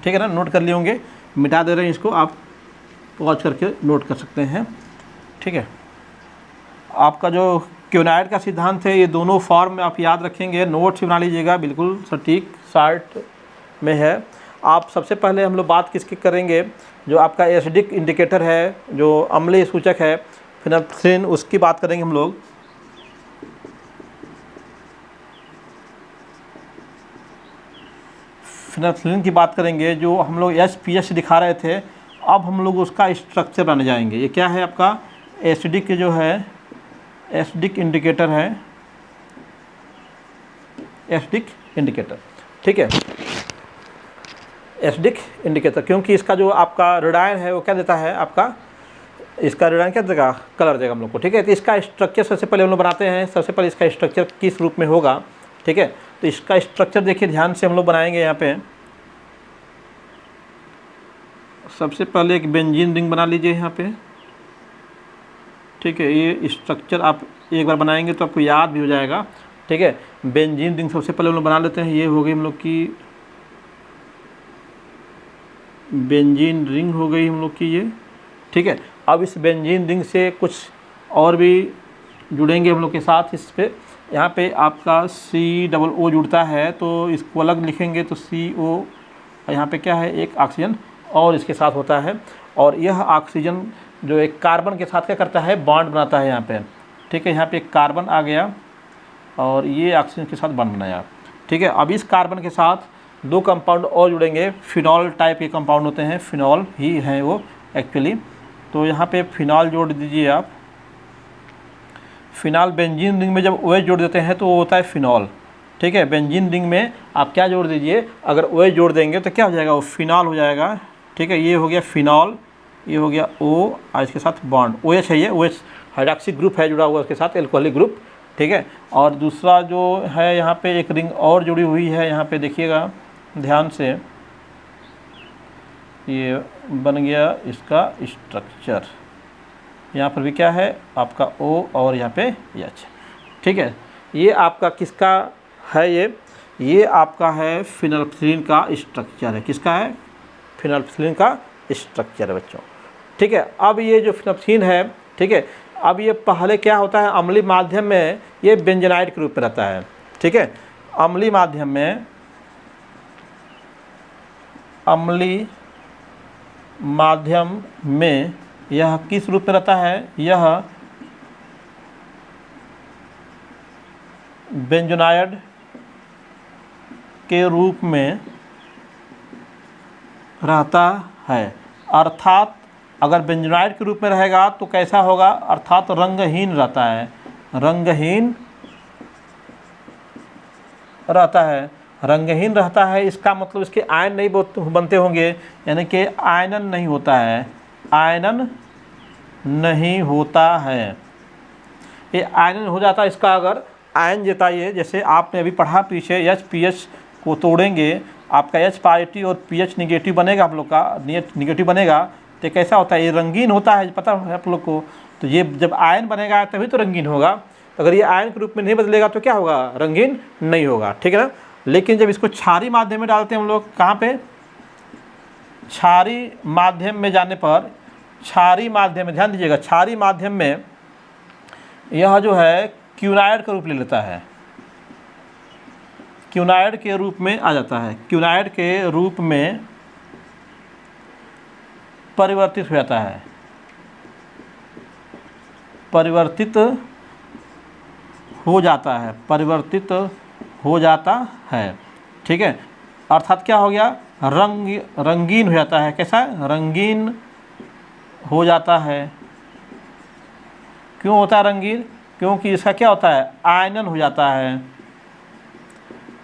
ठीक है ना, नोट कर लिए होंगे, मिटा दे रहे हैं इसको, आप पॉज करके नोट कर सकते हैं, ठीक है। आपका जो क्विनाइड का सिद्धांत है ये दोनों फॉर्म में आप याद रखेंगे, नोट्स बना लीजिएगा, बिल्कुल सटीक शार्ट में है। आप सबसे पहले हम लोग बात किसकी करेंगे, जो आपका एसिडिक इंडिकेटर है, जो अम्लीय सूचक है फिनाइलफ्थलीन, उसकी बात करेंगे हम लोग। फिनाइलफ्थलीन की बात करेंगे, जो हम लोग SPH दिखा रहे थे, अब हम लोग उसका स्ट्रक्चर बनाने जाएंगे। ये क्या है आपका, एसिडिक जो है, एसिडिक इंडिकेटर है, एसिडिक इंडिकेटर। ठीक है, एसिडिक इंडिकेटर, क्योंकि इसका जो आपका रेडायन है वो क्या देता है, आपका इसका रेडायन क्या देगा, कलर देगा हम लोग को। ठीक है, तो इसका स्ट्रक्चर सबसे पहले हम लोग बनाते हैं। सबसे पहले इसका स्ट्रक्चर किस रूप में होगा। ठीक है, तो इसका स्ट्रक्चर देखिए ध्यान से हम लोग बनाएंगे। यहाँ पे सबसे पहले एक बेंजीन रिंग बना लीजिए यहाँ पे। ठीक है, ये स्ट्रक्चर आप एक बार बनाएंगे तो आपको याद भी हो जाएगा। ठीक है, बेंजीन रिंग सबसे पहले हम लोग बना लेते हैं। ये हो गई हम लोग की बेंजीन रिंग हो गई हम लोग की ये। ठीक है, अब इस बेंजीन रिंग से कुछ और भी जुड़ेंगे हम लोग के साथ। इस पे यहाँ पे आपका COO जुड़ता है, तो इसको अलग लिखेंगे तो CO, यहाँ पे क्या है, एक ऑक्सीजन और इसके साथ होता है। और यह ऑक्सीजन जो एक कार्बन के साथ क्या करता है, बॉन्ड बनाता है यहाँ पे। ठीक है, यहाँ पे एक कार्बन आ गया और ये ऑक्सीजन के साथ बॉन्ड बनाया। ठीक है, अब इस कार्बन के साथ दो कंपाउंड और जुड़ेंगे, फिनॉल टाइप के कंपाउंड होते हैं, फिनॉल ही है वो एक्चुअली। तो यहाँ पे फिनॉल जोड़ दीजिए आप। फिनॉल बेंजीन रिंग में जब OH जोड़ देते हैं तो वो होता है फिनॉल। ठीक है, बेंजीन रिंग में आप क्या जोड़ दीजिए, अगर OH जोड़ देंगे तो क्या हो जाएगा, वो फिनॉल हो जाएगा। ठीक है, ये हो गया फिनॉल, ये हो गया O और इसके साथ बॉन्ड OH है, ये OH हाइड्रॉक्सी ग्रुप है जुड़ा हुआ उसके साथ, एल्कोहलिक ग्रुप। ठीक है, और दूसरा जो है यहाँ पे एक रिंग और जुड़ी हुई है, यहाँ पे देखिएगा ध्यान से, ये बन गया इसका स्ट्रक्चर। यहाँ पर भी क्या है आपका O और यहाँ पे H। ठीक है, ये आपका किसका है, ये आपका है फिनोल्फथालीन का स्ट्रक्चर है। किसका है, फिनोल्फथालीन का स्ट्रक्चर है बच्चों। ठीक है, अब ये जो फिनोल्फथालीन है, ठीक है, अब ये पहले क्या होता है, अम्लीय माध्यम में ये बेंजोनाइड के रूप में रहता है। ठीक है, अम्लीय माध्यम में, अम्लीय माध्यम में यह किस रूप में रहता है, यह बेंजोनाइड के रूप में रहता है। अर्थात अगर बेंजोनाइड के रूप में रहेगा तो कैसा होगा, अर्थात रंगहीन रहता है, रंगहीन रहता है। रंगहीन रहता है इसका मतलब इसके आयन नहीं बनते होंगे, यानी कि आयनन नहीं होता है, आयनन नहीं होता है। ये आयनन हो जाता है इसका अगर आयन देता, ये जैसे आपने अभी पढ़ा पीछे, H-PH को तोड़ेंगे आपका H पॉजिटिव और PH निगेटिव बनेगा, आप लोग का निगेटिव बनेगा, तो कैसा होता है, ये रंगीन होता है, पता है आप लोग को। तो ये जब आयन बनेगा तभी तो रंगीन होगा, अगर ये आयन के रूप में नहीं बदलेगा तो क्या होगा, रंगीन नहीं होगा। ठीक है ना। लेकिन जब इसको क्षारीय माध्यम में डालते हैं हम लोग, कहाँ पे, क्षारीय माध्यम में जाने पर, क्षारीय माध्यम में ध्यान दीजिएगा, क्षारीय माध्यम में यह जो है क्यूनाइड का रूप ले लेता है, क्यूनाइड के रूप में आ जाता है, क्यूनाइड के रूप में परिवर्तित हो जाता है, परिवर्तित हो जाता है, परिवर्तित हो जाता है। ठीक है, अर्थात क्या हो गया, रंगीन हो जाता है। कैसा, रंगीन हो जाता है। क्यों होता है रंगीन, क्योंकि इसका क्या होता है, आयनन हो जाता है।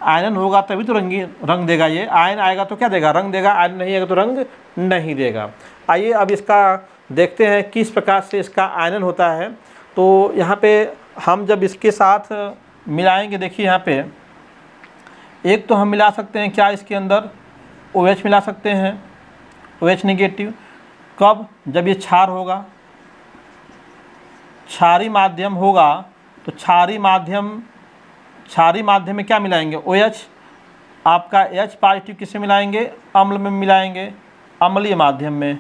आयनन होगा तभी तो रंगीन रंग देगा, ये आयन आएगा तो क्या देगा, रंग देगा, आयन नहीं आएगा तो रंग नहीं देगा। आइए अब इसका देखते हैं किस प्रकार से इसका आयनन होता है। तो यहाँ पे हम जब इसके साथ मिलाएंगे, देखिए यहाँ पे एक तो हम मिला सकते हैं क्या, इसके अंदर OH मिला सकते हैं, OH निगेटिव। कब, जब ये क्षार होगा, क्षारीय माध्यम होगा, तो क्षारीय माध्यम में क्या मिलाएंगे, OH। आपका H पॉजिटिव किससे मिलाएंगे, अम्ल में मिलाएंगे, अम्लीय माध्यम में,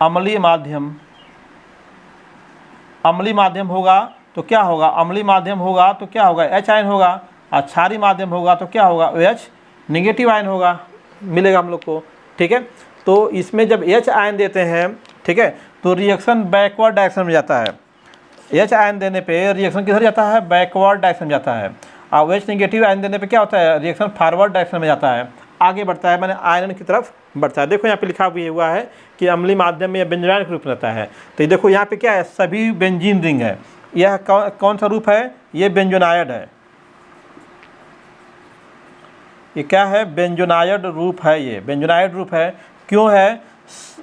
अम्लीय माध्यम, अम्लीय माध्यम होगा तो क्या होगा, अम्लीय माध्यम होगा तो क्या होगा, H आयन होगा, और क्षारीय माध्यम होगा तो क्या होगा, OH निगेटिव आयन होगा, मिलेगा हम लोग को। ठीक है, तो इसमें जब H आयन देते हैं, ठीक है, तो रिएक्शन बैकवर्ड डायरेक्शन में जाता है। H आयन देने पे रिएक्शन किधर जाता है, बैकवर्ड डायरेक्शन में जाता है। और OH निगेटिव आयन देने पे क्या होता है, रिएक्शन फॉरवर्ड डायरेक्शन में जाता है, आगे बढ़ता है, मैंने आयन की तरफ बढ़ता है। देखो यहाँ पे लिखा भी हुआ है कि अम्लीय माध्यम में बेंजोनाइड के रूप में रहता है। तो ये देखो यहाँ पे क्या है, सभी बेंजीन रिंग है। यह कौन सा रूप है, ये बेंजोनाइड है, ये क्या है, बेंजोनाइड रूप है, ये बेंजोनाइड रूप है। क्यों है,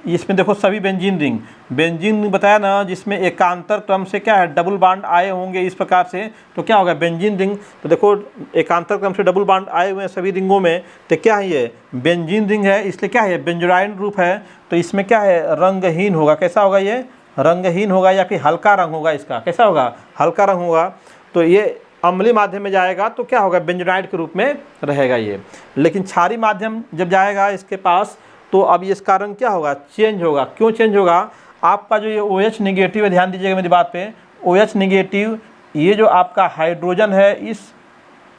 इसमें देखो सभी बेंजीन रिंग, बेंजीन बताया ना जिसमें एकांतर क्रम से क्या है डबल बॉन्ड आए होंगे इस प्रकार से, तो क्या होगा बेंजीन रिंग। तो देखो एकांतर क्रम से डबल बॉन्ड आए हुए हैं सभी रिंगों में, तो क्या है ये बेंजीन रिंग है, इसलिए क्या है बेंजोनाइड रूप है। तो इसमें क्या है रंगहीन होगा, कैसा होगा ये रंगहीन होगा या फिर हल्का रंग होगा, इसका कैसा होगा हल्का रंग होगा। तो ये अम्लीय माध्यम में जाएगा तो क्या होगा बेंजोनाइड के रूप में रहेगा ये। लेकिन क्षारीय माध्यम जब जाएगा इसके पास तो अब इसका रंग क्या होगा चेंज होगा। क्यों चेंज होगा, आपका जो ये OH निगेटिव है, ध्यान दीजिएगा मेरी बात पे, OH निगेटिव ये जो आपका हाइड्रोजन है इस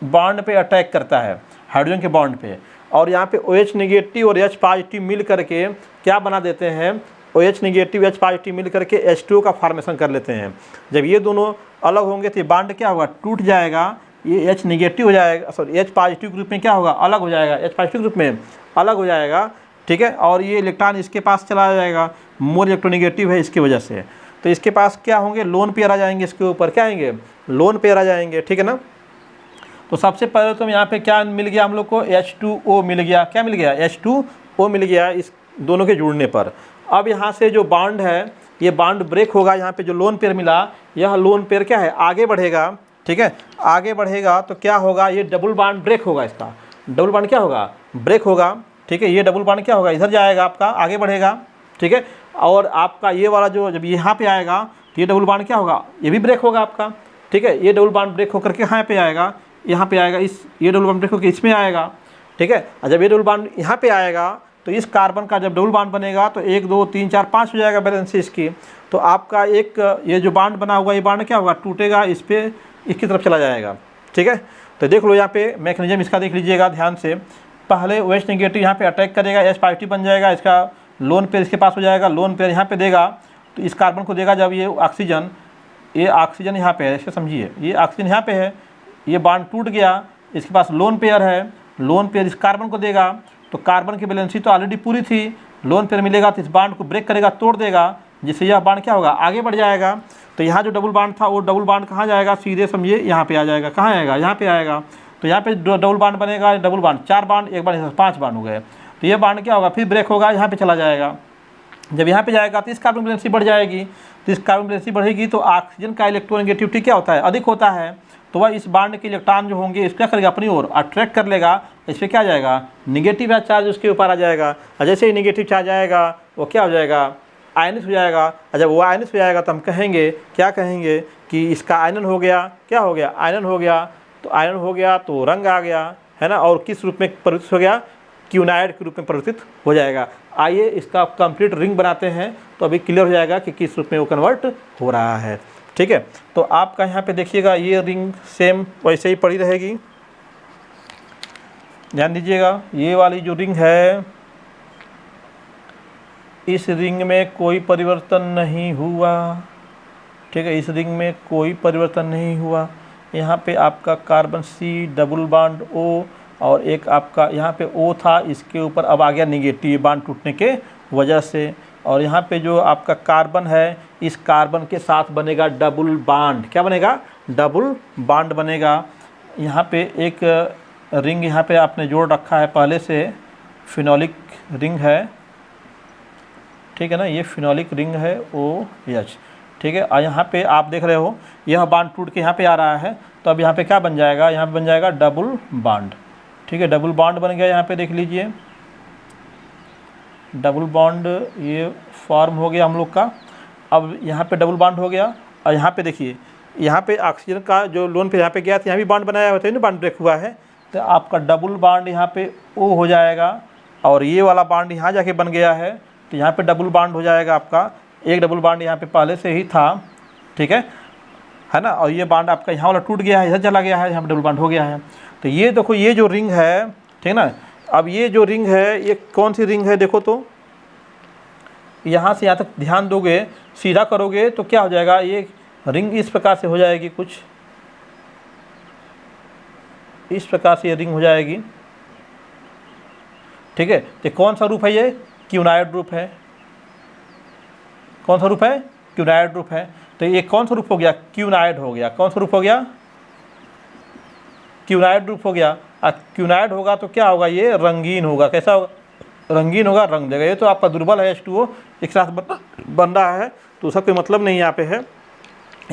बॉन्ड पे अटैक करता है, हाइड्रोजन के बॉन्ड पे, और यहाँ पे OH निगेटिव और H पॉजिटिव मिल करके क्या बना देते हैं, OH निगेटिव H पॉजिटिव मिल करके H2O का फॉर्मेशन कर लेते हैं। जब ये दोनों अलग होंगे तो ये बॉन्ड क्या होगा टूट जाएगा, ये H निगेटिव हो जाएगा, सॉरी H पॉजिटिव ग्रुप में क्या होगा अलग हो जाएगा, H पॉजिटिव ग्रुप में अलग हो जाएगा, ठीक है। और ये इलेक्ट्रॉन इसके पास चला जाएगा, मोर इलेक्ट्रोनिगेटिव है इसकी वजह से, तो इसके पास क्या होंगे लोन पेयर आ जाएंगे, इसके ऊपर क्या आएंगे लोन पेयर आ जाएंगे, ठीक है ना। तो सबसे पहले तो यहाँ पे क्या मिल गया हम लोग को H2O मिल गया, क्या मिल गया H2O मिल गया इस दोनों के जुड़ने पर। अब यहाँ से जो बॉन्ड है ये बॉन्ड ब्रेक होगा, यहाँ पे जो लोन पेयर मिला यह लोन पेयर क्या है आगे बढ़ेगा, ठीक है, आगे बढ़ेगा तो क्या होगा ये डबल बॉन्ड ब्रेक होगा, इसका डबल बॉन्ड क्या होगा ब्रेक होगा, ठीक है। ये डबल बॉन्ड क्या होगा इधर जाएगा आपका आगे बढ़ेगा, ठीक है। और आपका ये वाला जो जब यहाँ पे आएगा तो ये डबल बॉन्ड क्या होगा ये भी ब्रेक होगा आपका, ठीक है। ये डबल बॉन्ड ब्रेक होकर के यहाँ पे आएगा, यहाँ पे आएगा, इस ये डबल बॉन्ड ब्रेक होकर इसमें आएगा, ठीक है। और जब ये डबल बॉन्ड यहाँ पे आएगा तो इस कार्बन का जब डबल बॉन्ड बनेगा तो 1 2 3 4 5 हो जाएगा बैलेंसी इसकी। तो आपका एक ये जो बॉन्ड बना हुआ ये बॉन्ड क्या होगा टूटेगा, इस पर इसकी तरफ चला जाएगा, ठीक है। तो देख लो यहाँ पे मैकेनिज्म इसका देख लीजिएगा ध्यान से। पहले OH निगेटिव यहाँ पे अटैक करेगा, H पॉजिटिव बन जाएगा, इसका लोन पेयर इसके पास हो जाएगा, लोन पेयर यहाँ पे देगा तो इस कार्बन को देगा। जब ये ऑक्सीजन यहाँ पे है, इसे समझिए ये ऑक्सीजन यहाँ पे है, ये बॉन्ड टूट गया, इसके पास लोन पेयर है, लोन पेयर इस कार्बन को देगा, तो कार्बन की बैलेंसी तो ऑलरेडी पूरी थी, लोन पेयर मिलेगा तो इस बॉन्ड को ब्रेक करेगा, तोड़ देगा, जिससे यह बॉन्ड क्या होगा आगे बढ़ जाएगा। तो यहाँ जो डबल बॉन्ड था वो डबल बॉन्ड कहाँ जाएगा, सीधे समझिए यहाँ पे आ जाएगा, कहाँ आएगा यहाँ पे आएगा। तो यहाँ पे डबल बॉन्ड बनेगा, डबल बॉन्ड 4 बॉन्ड, एक बॉन्ड 5 बॉन्ड हो गए। तो ये बॉन्ड क्या होगा फिर ब्रेक होगा, यहाँ पे चला जाएगा। जब यहाँ पे जाएगा तो इस कार्बन बैलेंसी बढ़ जाएगी, तो इस कार्बन बैलेंसी बढ़ेगी तो ऑक्सीजन का इलेक्ट्रोनेगेटिविटी क्या होता है अधिक होता है, तो वह इस बॉन्ड के इलेक्ट्रॉन जो होंगे इस क्या करेगा अपनी ओर अट्रैक्ट कर लेगा, इस पर क्या आ जाएगा निगेटिव चार्ज उसके ऊपर आ जाएगा। और जैसे ही निगेटिव चार्ज आएगा वो क्या हो जाएगा आयनित हो जाएगा। और जब वो आयनित हो जाएगा तो हम कहेंगे क्या कहेंगे कि इसका आयनन हो गया, क्या हो गया आयनन हो गया। तो आयनन हो गया तो रंग आ गया है ना, और किस रूप में परिवर्तित हो गया क्यूनाइड के रूप में परिवर्तित हो जाएगा। आइए इसका कंप्लीट रिंग बनाते हैं तो अभी क्लियर हो जाएगा कि किस रूप में वो कन्वर्ट हो रहा है, ठीक है। तो आपका यहाँ पे देखिएगा ये रिंग सेम वैसे ही पड़ी रहेगी, ध्यान दीजिएगा। ये वाली जो रिंग है इस रिंग में कोई परिवर्तन नहीं हुआ, ठीक है, इस रिंग में कोई परिवर्तन नहीं हुआ। यहाँ पे आपका carbon C double bond O और एक आपका यहाँ पे O था, इसके ऊपर अब आ गया निगेटिव बॉन्ड टूटने के वजह से। और यहाँ पे जो आपका कार्बन है इस कार्बन के साथ बनेगा डबल बॉन्ड, क्या बनेगा डबल बॉन्ड बनेगा। यहाँ पे एक रिंग यहाँ पे आपने जोड़ रखा है पहले से, फिनोलिक रिंग है, ठीक है ना, ये फिनोलिक रिंग है OH, ठीक है। और यहाँ पे आप देख रहे हो यह बॉन्ड टूट के यहाँ पे आ रहा है, तो अब यहाँ पे क्या बन जाएगा, यहाँ पे बन जाएगा डबल बॉन्ड, ठीक है। डबल बॉन्ड बन गया, यहाँ पे देख लीजिए डबल बॉन्ड ये फॉर्म हो गया हम लोग का। अब यहाँ पे डबल बॉन्ड हो गया और यहाँ पे देखिए यहाँ पे ऑक्सीजन का जो लोन पे यहाँ पे गया था, यहाँ भी बॉन्ड बनाया हुआ था ना, बॉन्ड ब्रेक हुआ है, तो आपका डबल बॉन्ड यहाँ पे O हो जाएगा और ये वाला बॉन्ड यहाँ जाके बन गया है, तो यहाँ पे डबल बॉन्ड हो जाएगा आपका। एक डबल बॉन्ड यहाँ पे पहले से ही था, ठीक है ना, और ये बॉन्ड आपका यहाँ वाला टूट गया है, इधर चला गया है, यहाँ पे डबल बॉन्ड हो गया है। तो ये देखो ये जो रिंग है, ठीक ना, अब ये जो रिंग है ये कौन सी रिंग है, देखो तो यहाँ से यहाँ तक ध्यान दोगे, सीधा करोगे तो क्या हो जाएगा, ये रिंग इस प्रकार से हो जाएगी, कुछ इस प्रकार से ये रिंग हो जाएगी, ठीक है। तो कौन सा रूप है, ये क्यूनाइड रूप है, कौन सा रूप है क्यूनाइड रूप है। तो ये कौन सा रूप हो गया क्यूनाइड हो गया, कौन सा रूप हो गया क्यूनाइड रूप हो गया। क्यूनाइड होगा तो क्या होगा, ये रंगीन होगा। कैसा होगा, रंगीन होगा, रंग देगा। ये तो आपका दुर्बल है, H2O एक साथ बन रहा है, तो उसका कोई मतलब नहीं यहाँ पे है।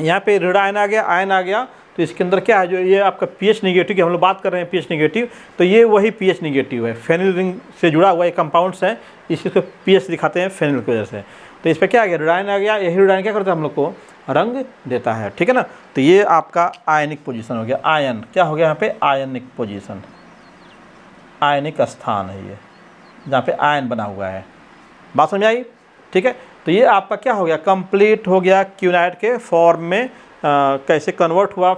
यहाँ पे ऋण आयन आ गया, आयन आ गया, तो इसके अंदर क्या है, जो ये आपका pH निगेटिव की हम लोग बात कर रहे हैं, pH निगेटिव, तो ये वही pH निगेटिव है, फेनिल रिंग से जुड़ा हुआ ये कंपाउंड्स हैं, इसको pH दिखाते हैं फेनिल की वजह से। तो इस पर क्या आ गया, ऋणायन आ गया, यही ऋणायन क्या करता है हम लोग को, रंग देता है, ठीक है ना। तो ये आपका आयनिक पोजीशन हो गया, आयन क्या हो गया यहाँ पे, आयनिक पोजीशन, आयनिक स्थान है ये, जहाँ पे आयन बना हुआ है। बात समझ आई, ठीक है। तो ये आपका क्या हो गया, कंप्लीट हो गया क्यूनाइड के फॉर्म में कैसे कन्वर्ट हुआ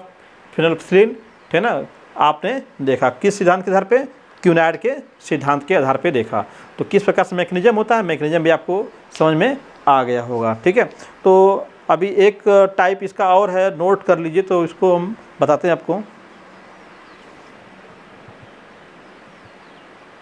फिनोल्फथालीन, ठीक है ना। आपने देखा किस सिद्धांत के आधार पे, क्यूनाइड के सिद्धांत के आधार पे देखा। तो किस प्रकार से मैकेनिज्म होता है, मैकेनिज्म भी आपको समझ में आ गया होगा, ठीक है। तो अभी एक टाइप इसका और है, नोट कर लीजिए, तो इसको हम बताते हैं आपको।